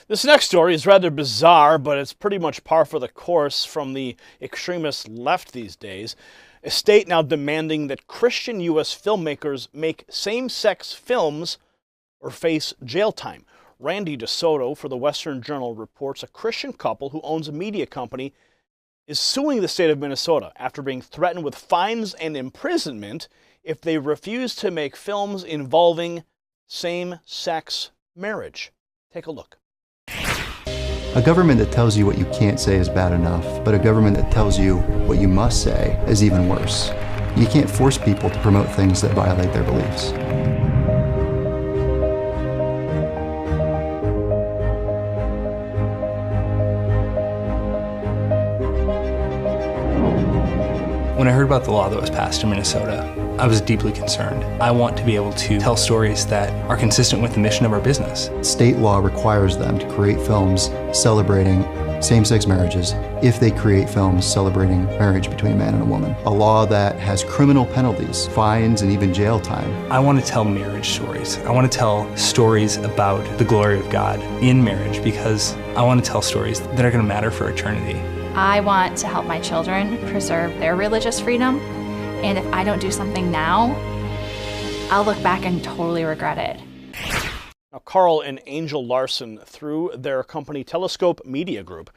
This next story is rather bizarre, but it's pretty much par for the course from the extremist left these days. A state now demanding that Christian U.S. filmmakers make same-sex films or face jail time. Randy DeSoto for the Western Journal reports a Christian couple who owns a media company is suing the state of Minnesota after being threatened with fines and imprisonment if they refuse to make films involving same-sex marriage. Take a look. A government that tells you what you can't say is bad enough, but a government that tells you what you must say is even worse. You can't force people to promote things that violate their beliefs. When I heard about the law that was passed in Minnesota, I was deeply concerned. I want to be able to tell stories that are consistent with the mission of our business. State law requires them to create films celebrating same-sex marriages if they create films celebrating marriage between a man and a woman. A law that has criminal penalties, fines, and even jail time. I want to tell marriage stories. I want to tell stories about the glory of God in marriage because I want to tell stories that are going to matter for eternity. I want to help my children preserve their religious freedom, and if I don't do something now, I'll look back and totally regret it. Now, Carl and Angel Larson, through their company Telescope Media Group,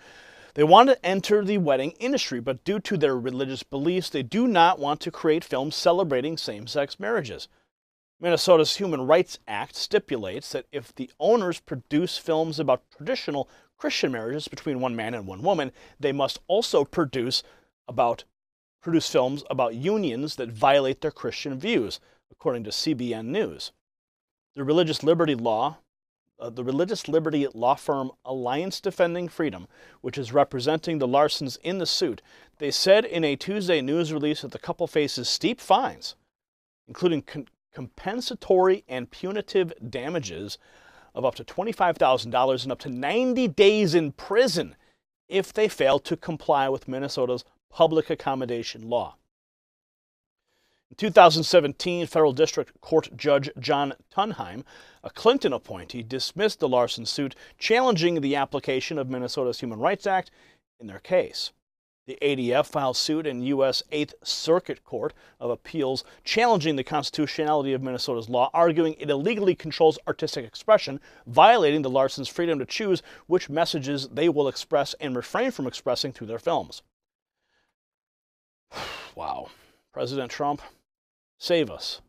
they want to enter the wedding industry, but due to their religious beliefs, they do not want to create films celebrating same-sex marriages. Minnesota's Human Rights Act stipulates that if the owners produce films about traditional Christian marriages between one man and one woman, they must also produce films about unions that violate their Christian views, according to CBN News. The religious liberty law firm Alliance Defending Freedom, which is representing the Larsons in the suit, they said in a Tuesday news release that the couple faces steep fines, including compensatory and punitive damages of up to $25,000 and up to 90 days in prison if they fail to comply with Minnesota's public accommodation law. In 2017, Federal District Court Judge John Tunheim, a Clinton appointee, dismissed the Larson suit, challenging the application of Minnesota's Human Rights Act in their case. The ADF filed suit in U.S. 8th Circuit Court of Appeals, challenging the constitutionality of Minnesota's law, arguing it illegally controls artistic expression, violating the Larsons' freedom to choose which messages they will express and refrain from expressing through their films. Wow. President Trump, save us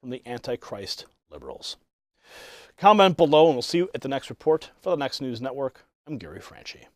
from the Antichrist liberals. Comment below, and we'll see you at the next report. For the Next News Network, I'm Gary Franchi.